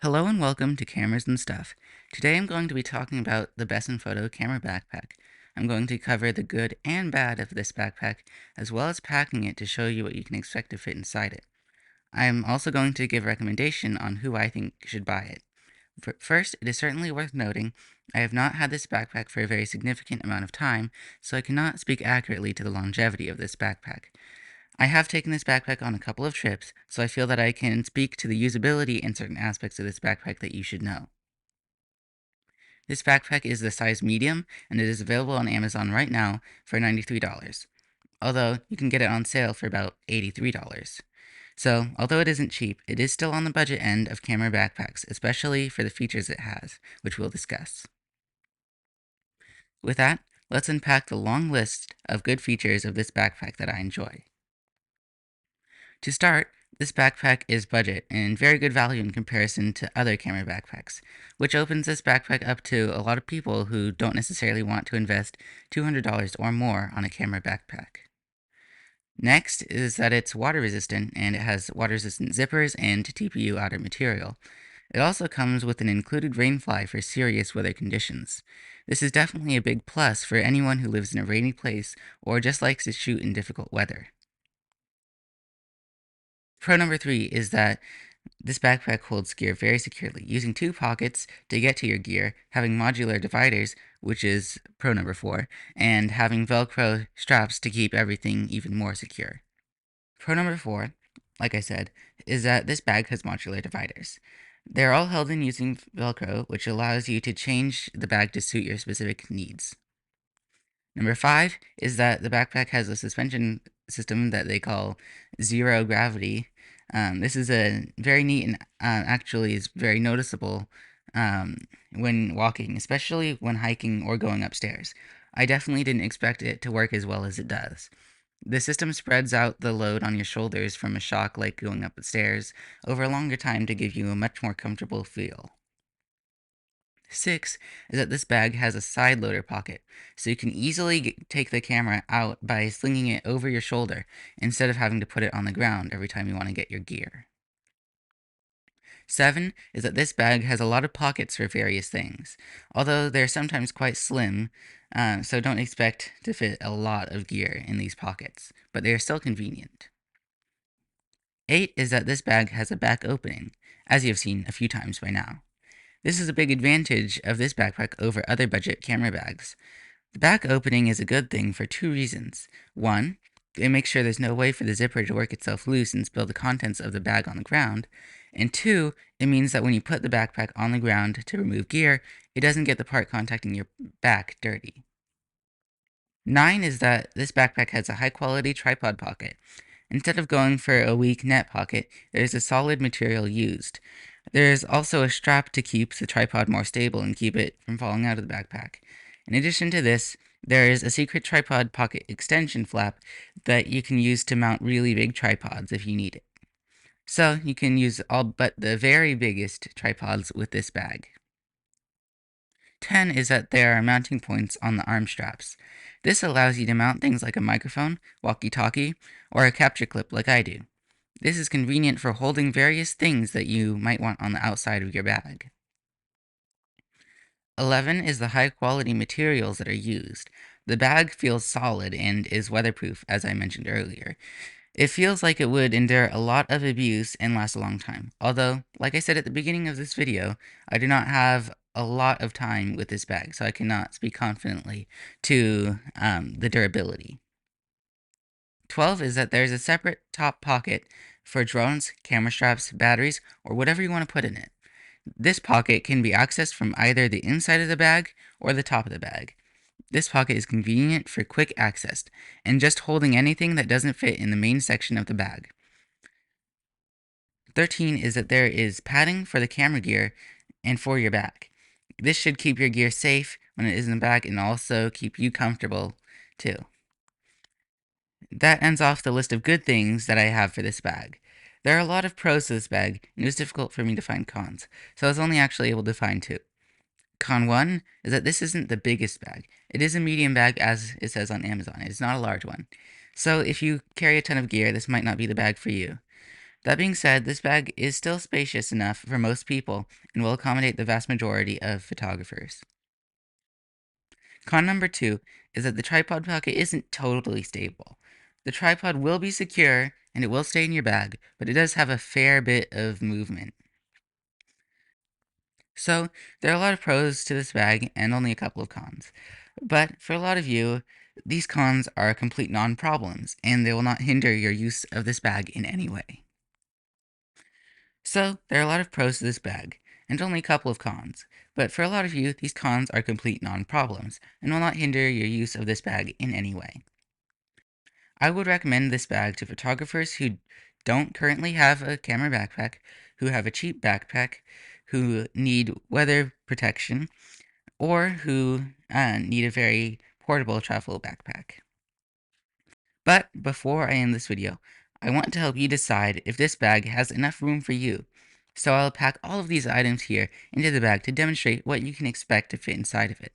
Hello and welcome to Cameras and Stuff. Today I'm going to be talking about the Besnfoto Camera Backpack. I'm going to cover the good and bad of this backpack, as well as packing it to show you what you can expect to fit inside it. I'm also going to give a recommendation on who I think should buy it. First, it is certainly worth noting I have not had this backpack for a very significant amount of time, so I cannot speak accurately to the longevity of this backpack. I have taken this backpack on a couple of trips, so I feel that I can speak to the usability and certain aspects of this backpack that you should know. This backpack is the size medium, and it is available on Amazon right now for $93, although you can get it on sale for about $83. So, although it isn't cheap, it is still on the budget end of camera backpacks, especially for the features it has, which we'll discuss. With that, let's unpack the long list of good features of this backpack that I enjoy. To start, this backpack is budget and very good value in comparison to other camera backpacks, which opens this backpack up to a lot of people who don't necessarily want to invest $200 or more on a camera backpack. Next is that it's water resistant and it has water resistant zippers and TPU outer material. It also comes with an included rain fly for serious weather conditions. This is definitely a big plus for anyone who lives in a rainy place or just likes to shoot in difficult weather. Pro number 3 is that this backpack holds gear very securely, using two pockets to get to your gear, having modular dividers, which is pro number 4, and having Velcro straps to keep everything even more secure. Pro number 4, like I said, is that this bag has modular dividers. They're all held in using Velcro, which allows you to change the bag to suit your specific needs. Number 5 is that the backpack has a suspension system that they call zero gravity. This is a very neat and actually is very noticeable when walking, especially when hiking or going upstairs. I definitely didn't expect it to work as well as it does. The system spreads out the load on your shoulders from a shock like going up the stairs over a longer time to give you a much more comfortable feel. 6 is that this bag has a side loader pocket, so you can easily take the camera out by slinging it over your shoulder instead of having to put it on the ground every time you want to get your gear. 7 is that this bag has a lot of pockets for various things, although they're sometimes quite slim, so don't expect to fit a lot of gear in these pockets, but they are still convenient. 8 is that this bag has a back opening, as you have seen a few times by now. This is a big advantage of this backpack over other budget camera bags. The back opening is a good thing for two reasons. One, it makes sure there's no way for the zipper to work itself loose and spill the contents of the bag on the ground. And two, it means that when you put the backpack on the ground to remove gear, it doesn't get the part contacting your back dirty. 9 is that this backpack has a high quality tripod pocket. Instead of going for a weak net pocket, there's a solid material used. There's also a strap to keep the tripod more stable and keep it from falling out of the backpack. In addition to this, there is a secret tripod pocket extension flap that you can use to mount really big tripods if you need it. So you can use all but the very biggest tripods with this bag. 10 is that there are mounting points on the arm straps. This allows you to mount things like a microphone, walkie-talkie, or a capture clip like I do. This is convenient for holding various things that you might want on the outside of your bag. 11 is the high quality materials that are used. The bag feels solid and is weatherproof, as I mentioned earlier. It feels like it would endure a lot of abuse and last a long time. Although, like I said at the beginning of this video, I do not have a lot of time with this bag, so I cannot speak confidently to the durability. 12 is that there's a separate top pocket for drones, camera straps, batteries, or whatever you want to put in it. This pocket can be accessed from either the inside of the bag or the top of the bag. This pocket is convenient for quick access and just holding anything that doesn't fit in the main section of the bag. 13 is that there is padding for the camera gear and for your bag. This should keep your gear safe when it is in the bag and also keep you comfortable too. That ends off the list of good things that I have for this bag. There are a lot of pros to this bag, and it was difficult for me to find cons, so I was only actually able to find two. Con 1 is that this isn't the biggest bag. It is a medium bag as it says on Amazon. It is not a large one. So if you carry a ton of gear, this might not be the bag for you. That being said, this bag is still spacious enough for most people and will accommodate the vast majority of photographers. Con number two is that the tripod pocket isn't totally stable. The tripod will be secure and it will stay in your bag, but it does have a fair bit of movement. So, there are a lot of pros to this bag and only a couple of cons. But for a lot of you, these cons are complete non problems and they will not hinder your use of this bag in any way. So, there are a lot of pros to this bag, and only a couple of cons. But for a lot of you, these cons are complete non-problems, and will not hinder your use of this bag in any way. I would recommend this bag to photographers who don't currently have a camera backpack, who have a cheap backpack, who need weather protection, or who need a very portable travel backpack. But before I end this video, I want to help you decide if this bag has enough room for you. So I'll pack all of these items here into the bag to demonstrate what you can expect to fit inside of it.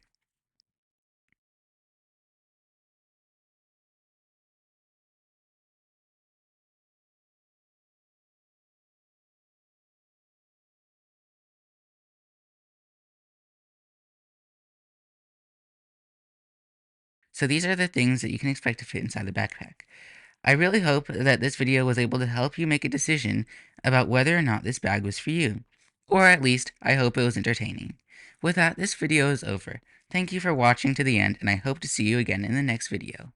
So these are the things that you can expect to fit inside the backpack. I really hope that this video was able to help you make a decision about whether or not this bag was for you. Or at least, I hope it was entertaining. With that, this video is over. Thank you for watching to the end, and I hope to see you again in the next video.